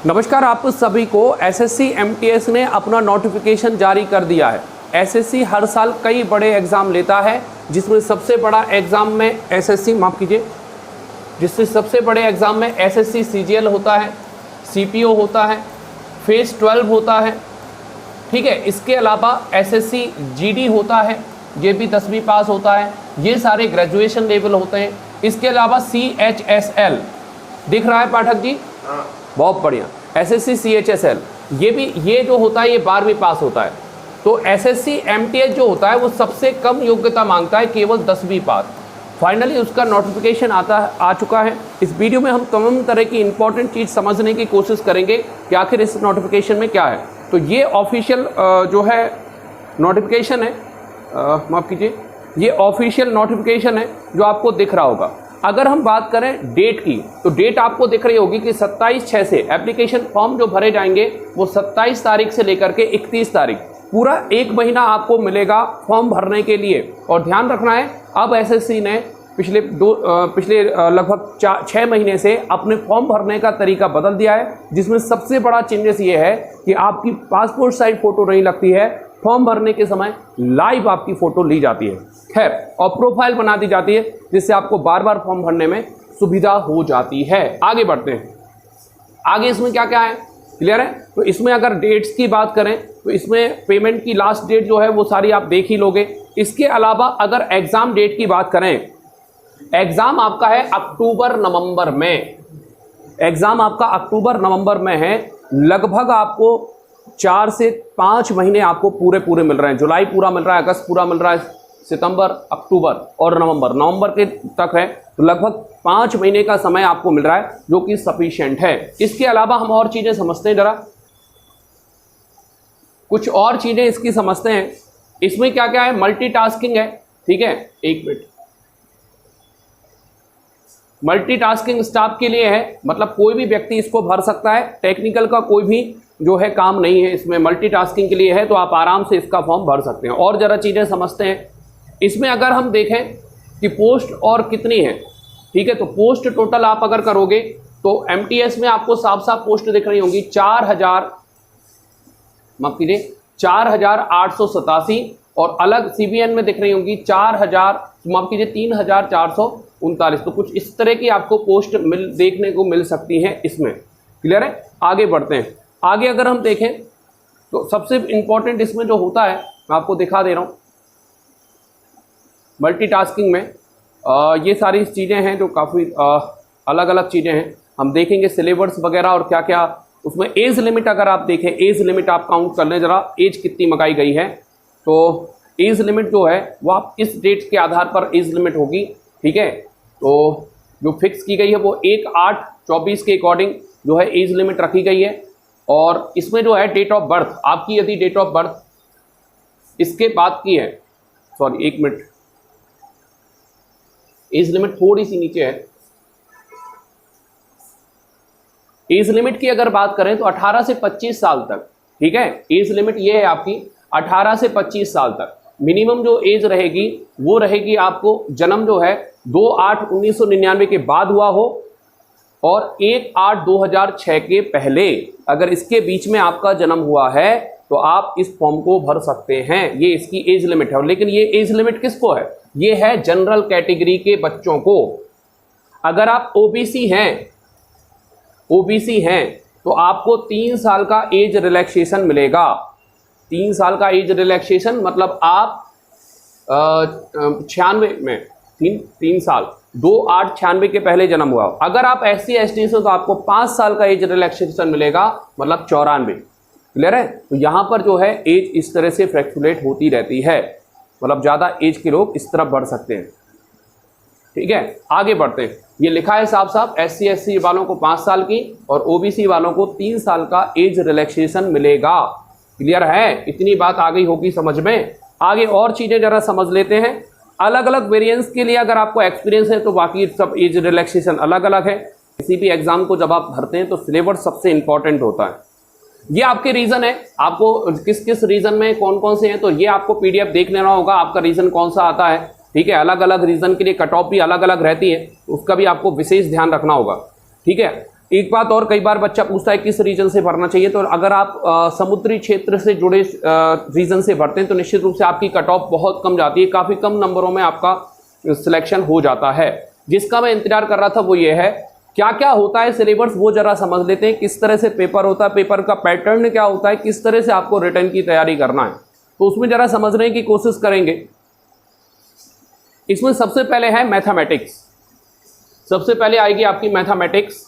नमस्कार, आप सभी को एसएससी एमटीएस ने अपना नोटिफिकेशन जारी कर दिया है। एसएससी हर साल कई बड़े एग्ज़ाम लेता है, जिसमें सबसे बड़ा एग्ज़ाम में जिससे सबसे बड़े एग्ज़ाम में एसएससी सीजीएल होता है, सीपीओ होता है, फेज 12 होता है, ठीक है। इसके अलावा एसएससी जीडी होता है, ये भी 10वीं पास होता है, ये सारे ग्रेजुएशन लेवल होते हैं। इसके अलावा CHSL दिख रहा है पाठक जी? बहुत बढ़िया। एसएससी CHSL ये जो होता है ये 12वीं पास होता है। तो एसएससी एमटीएस जो होता है वो सबसे कम योग्यता मांगता है, केवल 10वीं पास। फाइनली उसका नोटिफिकेशन आ चुका है। इस वीडियो में हम तमाम तरह की इंपॉर्टेंट चीज़ समझने की कोशिश करेंगे कि आखिर इस नोटिफिकेशन में क्या है। तो ये ऑफिशियल जो है नोटिफिकेशन है, माफ़ कीजिए, ये ऑफिशियल नोटिफिकेशन है जो आपको दिख रहा होगा। अगर हम बात करें डेट की, तो डेट आपको दिख रही होगी कि 27/6 से एप्लीकेशन फॉर्म जो भरे जाएंगे वो 27 तारीख से लेकर के 31 तारीख, पूरा एक महीना आपको मिलेगा फॉर्म भरने के लिए। और ध्यान रखना है, अब एसएससी ने पिछले लगभग 6 महीने से अपने फॉर्म भरने का तरीका बदल दिया है, जिसमें सबसे बड़ा चेंजेस ये है कि आपकी पासपोर्ट साइज फ़ोटो नहीं लगती है, फॉर्म भरने के समय लाइव आपकी फ़ोटो ली जाती है, खैर, और प्रोफाइल बना दी जाती है, जिससे आपको बार बार फॉर्म भरने में सुविधा हो जाती है। आगे बढ़ते हैं। आगे इसमें क्या क्या है, क्लियर है? तो इसमें अगर डेट्स की बात करें तो इसमें पेमेंट की लास्ट डेट जो है वो सारी आप देख ही लोगे। इसके अलावा अगर एग्ज़ाम डेट की बात करें, एग्ज़ाम आपका है अक्टूबर नवंबर में। एग्ज़ाम आपका अक्टूबर नवंबर में है। लगभग आपको 4 से 5 महीने आपको पूरे मिल रहे हैं। जुलाई पूरा मिल रहा है, अगस्त पूरा मिल रहा है, सितंबर, अक्टूबर और नवंबर के तक है। तो लगभग 5 महीने का समय आपको मिल रहा है, जो कि सफिशिएंट है। इसके अलावा हम और चीज़ें समझते हैं, जरा कुछ और चीज़ें इसकी समझते हैं। इसमें क्या क्या है, मल्टीटास्किंग है, ठीक है। एक मिनट, मल्टीटास्किंग स्टाफ के लिए है, मतलब कोई भी व्यक्ति इसको भर सकता है। टेक्निकल का कोई भी जो है काम नहीं है इसमें, मल्टीटास्किंग के लिए है, तो आप आराम से इसका फॉर्म भर सकते हैं। और ज़रा चीज़ें समझते हैं। इसमें अगर हम देखें कि पोस्ट और कितनी है, ठीक है, तो पोस्ट टोटल आप अगर करोगे तो एमटीएस में आपको साफ साफ पोस्ट दिख रही होंगी 4,887, और अलग सीबीएन में दिख रही होंगी 3,439। तो कुछ इस तरह की आपको पोस्ट देखने को मिल सकती हैं इसमें, क्लियर है। आगे बढ़ते हैं। आगे अगर हम देखें तो सबसे इंपॉर्टेंट इसमें जो होता है मैं आपको दिखा दे रहा हूँ। मल्टीटास्किंग में ये सारी चीज़ें हैं जो काफ़ी अलग अलग चीज़ें हैं। हम देखेंगे सिलेबस वगैरह और क्या क्या उसमें। एज लिमिट अगर आप देखें, एज लिमिट आप काउंट कर लें जरा, एज कितनी मंगाई गई है। तो एज लिमिट जो है वो आप इस डेट के आधार पर एज लिमिट होगी, ठीक है। तो जो फिक्स की गई है वो 1/8/24 के अकॉर्डिंग जो है एज लिमिट रखी गई है। और इसमें जो है डेट ऑफ बर्थ, आपकी यदि डेट ऑफ बर्थ इसके बाद की है, सॉरी एक मिनट, एज लिमिट थोड़ी सी नीचे है। एज लिमिट की अगर बात करें तो 18 से 25 साल तक, ठीक है। एज लिमिट ये है आपकी 18 से 25 साल तक। मिनिमम जो एज रहेगी वो रहेगी आपको, जन्म जो है 2/8/1999 के बाद हुआ हो और 1/8/2006 के पहले। अगर इसके बीच में आपका जन्म हुआ है तो आप इस फॉर्म को भर सकते हैं। ये इसकी एज लिमिट है। लेकिन ये एज लिमिट किसको है? ये है जनरल कैटेगरी के बच्चों को। अगर आप ओबीसी हैं तो आपको 3 साल का एज रिलैक्सेशन मिलेगा। 3 साल का एज रिलैक्सेशन मतलब आप 96 में 3 साल 2/8/96 के पहले जन्म हुआ। अगर आप SC ST से तो आपको 5 साल का एज रिलैक्सेशन मिलेगा, मतलब 94, क्लियर है। तो यहाँ पर जो है एज इस तरह से फ्लैक्चुएट होती रहती है, मतलब ज़्यादा एज के लोग इस तरफ बढ़ सकते हैं, ठीक है। आगे बढ़ते हैं। ये लिखा है साफ साफ, SC SC वालों को 5 साल की और OBC वालों को 3 साल का एज रिलैक्सेशन मिलेगा, क्लियर है। इतनी बात आ गई होगी समझ में। आगे और चीज़ें ज़रा समझ लेते हैं। अलग अलग वेरिएंस के लिए अगर आपको एक्सपीरियंस है तो बाकी सब एज रिलैक्सेशन अलग अलग है। किसी भी एग्जाम को जब आप भरते हैं तो सिलेबस सबसे इंपॉर्टेंट होता है। ये आपके रीज़न है, आपको किस किस रीज़न में कौन कौन से हैं, तो ये आपको PDF देख लेना होगा, आपका रीज़न कौन सा आता है, ठीक है। अलग अलग रीज़न के लिए कट ऑफ भी अलग अलग रहती है, उसका भी आपको विशेष ध्यान रखना होगा, ठीक है। एक बात और, कई बार बच्चा पूछता है किस रीजन से भरना चाहिए, तो अगर आप समुद्री क्षेत्र से जुड़े रीजन से भरते हैं तो निश्चित रूप से आपकी कट ऑफ बहुत कम जाती है, काफ़ी कम नंबरों में आपका सिलेक्शन हो जाता है। जिसका मैं इंतजार कर रहा था वो ये है, क्या क्या होता है सिलेबस वो जरा समझ लेते हैं, किस तरह से पेपर होता है, पेपर का पैटर्न क्या होता है, किस तरह से आपको रिटर्न की तैयारी करना है, तो उसमें जरा समझने की कोशिश करेंगे। इसमें सबसे पहले है मैथमेटिक्स, सबसे पहले आएगी आपकी मैथमेटिक्स,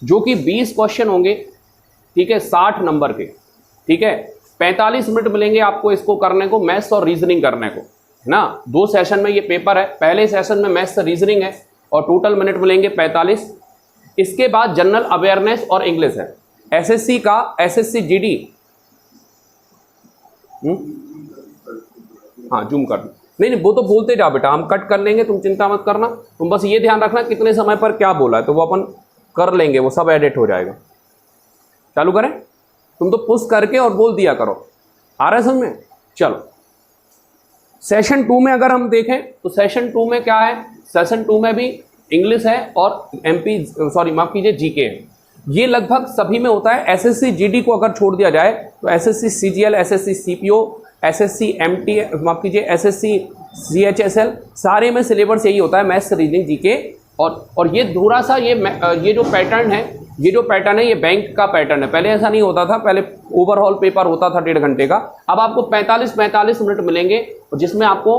जो कि 20 क्वेश्चन होंगे, ठीक है, 60 नंबर के, ठीक है। 45 मिनट मिलेंगे आपको इसको करने को, मैथ्स और रीजनिंग करने को, है ना। 2 सेशन में ये पेपर है, पहले सेशन में मैथ्स रीजनिंग है और टोटल मिनट मिलेंगे 45। इसके बाद जनरल अवेयरनेस और इंग्लिश है। एसएससी का, एसएससी जीडी, हाँ जूम कर दो, नहीं वो तो बोलते जाओ बेटा, हम कट कर लेंगे, तुम चिंता मत करना, तुम बस ये ध्यान रखना कितने समय पर क्या बोला है, तो वो अपन कर लेंगे, वो सब एडिट हो जाएगा। चालू करें, तुम तो पुश करके और बोल दिया करो, आ रहा है समझ में। चलो सेशन 2 में अगर हम देखें तो सेशन 2 में क्या है, सेशन 2 में भी इंग्लिश है और माफ कीजिए जीके है। ये लगभग सभी में होता है। एसएससी जीडी को अगर छोड़ दिया जाए तो SSC CGL, SSC CPO, SSC MT, माफ कीजिए एसएससी सीएचएसएल, सारे में सिलेबस यही होता है, मैथ्स रीजनिंग जीके। और ये थोड़ा सा ये जो पैटर्न है, ये बैंक का पैटर्न है। पहले ऐसा नहीं होता था, पहले ओवरऑल पेपर होता था 1.5 घंटे का, अब आपको 45 मिनट मिलेंगे, जिसमें आपको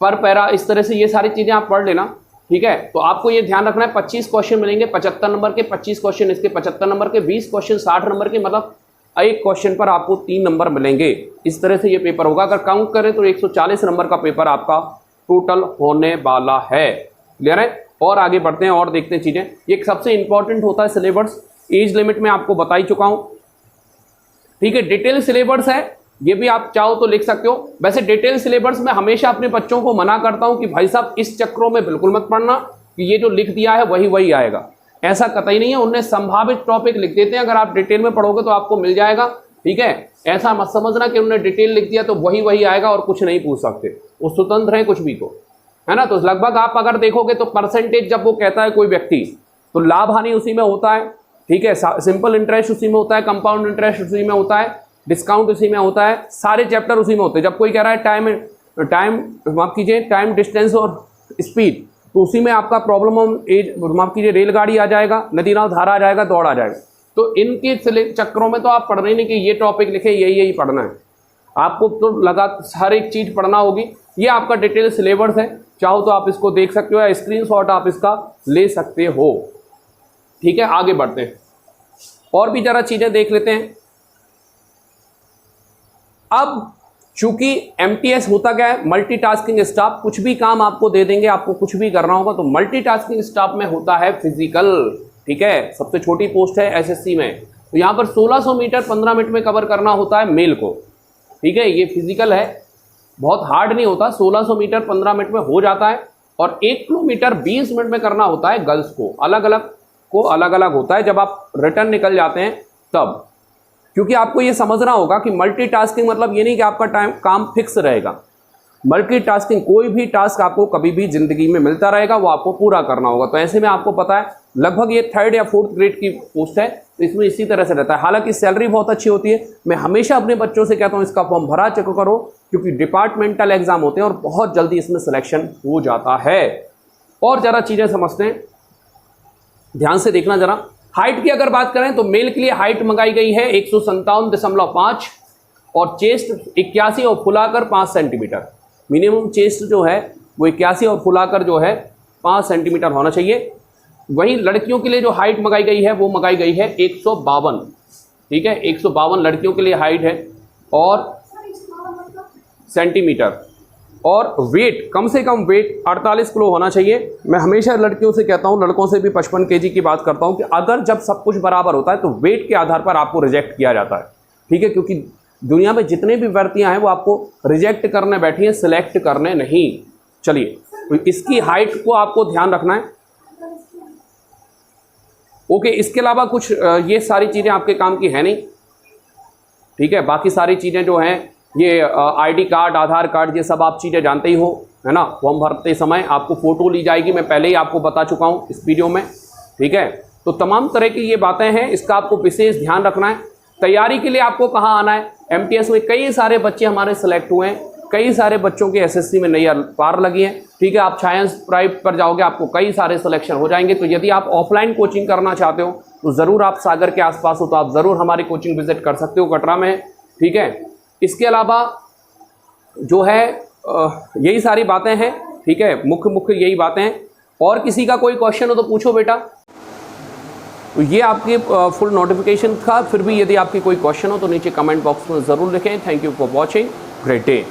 पर पैरा इस तरह से ये सारी चीज़ें आप पढ़ लेना, ठीक है। तो आपको ये ध्यान रखना है 25 क्वेश्चन मिलेंगे 75 नंबर के, 25 क्वेश्चन इसके 75 नंबर के, 20 क्वेश्चन 60 नंबर के, मतलब एक क्वेश्चन पर आपको 3 नंबर मिलेंगे। इस तरह से ये पेपर होगा। अगर काउंट करें तो 140 नंबर का पेपर आपका टोटल होने वाला है। क्लियर है। और आगे बढ़ते हैं और देखते हैं चीज़ें। ये सबसे इंपॉर्टेंट होता है सिलेबस। एज लिमिट में आपको बता ही चुका हूँ, ठीक है। डिटेल सिलेबस है, ये भी आप चाहो तो लिख सकते हो। वैसे डिटेल सिलेबस में हमेशा अपने बच्चों को मना करता हूं कि भाई साहब इस चक्रों में बिल्कुल मत पढ़ना कि ये जो लिख दिया है वही आएगा, ऐसा कतई नहीं है। उनने संभावित टॉपिक लिख देते हैं, अगर आप डिटेल में पढ़ोगे तो आपको मिल जाएगा, ठीक है। ऐसा मत समझना कि उन्होंने डिटेल लिख दिया तो वही आएगा और कुछ नहीं पूछ सकते, वो स्वतंत्र है कुछ भी को, है ना। तो लगभग आप अगर देखोगे तो परसेंटेज जब वो कहता है कोई व्यक्ति, तो लाभ हानि उसी में होता है, ठीक है। सिंपल इंटरेस्ट उसी में होता है, कंपाउंड इंटरेस्ट उसी में होता है, डिस्काउंट उसी में होता है, सारे चैप्टर उसी में होते हैं। जब कोई कह रहा है माफ कीजिए टाइम, डिस्टेंस और स्पीड, तो उसी में आपका प्रॉब्लम माफ कीजिए रेलगाड़ी आ जाएगा, नदी नाव धारा आ जाएगा, दौड़ आ जाएगा। तो इनके चक्करों में तो आप पढ़ रहे नहीं कि ये टॉपिक लिखे यही पढ़ना है, आपको तो लगा हर एक चीज़ पढ़ना होगी। ये आपका डिटेल सिलेबस है, चाहो तो आप इसको देख सकते हो या स्क्रीनशॉट आप इसका ले सकते हो, ठीक है। आगे बढ़ते हैं और भी जरा चीज़ें देख लेते हैं। अब चूंकि एमटीएस होता क्या है, मल्टीटास्किंग स्टाफ, कुछ भी काम आपको दे देंगे, आपको कुछ भी करना होगा। तो मल्टीटास्किंग स्टाफ में होता है फिजिकल, ठीक है। सबसे छोटी पोस्ट है एसएससी में। तो यहाँ पर 1600 मीटर 15 मिनट में कवर करना होता है मेल को, ठीक है। ये फिजिकल है, बहुत हार्ड नहीं होता, 1600 मीटर 15 मिनट में हो जाता है। और 1 किलोमीटर 20 मिनट में करना होता है गर्ल्स को, अलग अलग होता है। जब आप रिटर्न निकल जाते हैं तब, क्योंकि आपको ये समझना होगा कि मल्टीटास्किंग मतलब ये नहीं कि आपका काम फिक्स रहेगा। मल्टीटास्किंग, कोई भी टास्क आपको कभी भी जिंदगी में मिलता रहेगा, वो आपको पूरा करना होगा। तो ऐसे में आपको पता है लगभग ये 3rd या 4th ग्रेड की पोस्ट है, तो इसमें इसी तरह से रहता है। हालांकि सैलरी बहुत अच्छी होती है। मैं हमेशा अपने बच्चों से कहता हूँ इसका फॉर्म भरा चेक करो, क्योंकि डिपार्टमेंटल एग्जाम होते हैं और बहुत जल्दी इसमें सिलेक्शन हो जाता है। और ज़रा चीज़ें समझते हैं, ध्यान से देखना जरा। हाइट की अगर बात करें तो मेल के लिए हाइट मंगाई गई है 157.5 और चेस्ट 81 और फुलाकर 5 सेंटीमीटर। मिनिमम चेस्ट जो है वो 81 और फुलाकर जो है 5 सेंटीमीटर होना चाहिए। वहीं लड़कियों के लिए जो हाइट मंगाई गई है वो मंगाई गई है 152, ठीक है। 152 लड़कियों के लिए हाइट है और सेंटीमीटर। और वेट, कम से कम वेट 48 किलो होना चाहिए। मैं हमेशा लड़कियों से कहता हूं, लड़कों से भी 55 केजी की बात करता हूं कि अगर जब सब कुछ बराबर होता है तो वेट के आधार पर आपको रिजेक्ट किया जाता है, ठीक है। क्योंकि दुनिया में जितने भी व्यक्तियां हैं वो आपको रिजेक्ट करने बैठी हैं, सिलेक्ट करने नहीं। चलिए, तो इसकी हाइट को आपको ध्यान रखना है, ओके। इसके अलावा कुछ ये सारी चीज़ें आपके काम की है नहीं, ठीक है। बाकी सारी चीज़ें जो हैं ये आईडी कार्ड, आधार कार्ड, ये सब आप चीज़ें जानते ही हो। है ना। फॉर्म भरते समय आपको फ़ोटो ली जाएगी, मैं पहले ही आपको बता चुका हूँ इस वीडियो में, ठीक है। तो तमाम तरह की ये बातें हैं, इसका आपको विशेष ध्यान रखना है। तैयारी के लिए आपको कहाँ आना है, MTS में कई सारे बच्चे हमारे सेलेक्ट हुए हैं, कई सारे बच्चों के SSC में नई पार लगी है, ठीक है। आप साइंस प्राइवेट पर जाओगे, आपको कई सारे सिलेक्शन हो जाएंगे। तो यदि आप ऑफलाइन कोचिंग करना चाहते हो तो ज़रूर, आप सागर के आसपास हो तो आप ज़रूर हमारी कोचिंग विजिट कर सकते हो, कटरा में है, ठीक है। इसके अलावा जो है यही सारी बातें हैं, ठीक है, मुख्य यही बातें हैं। और किसी का कोई क्वेश्चन हो तो पूछो बेटा। तो ये आपके फुल नोटिफिकेशन था, फिर भी यदि आपकी कोई क्वेश्चन हो तो नीचे कमेंट बॉक्स में ज़रूर लिखें। Thank you for watching, great day.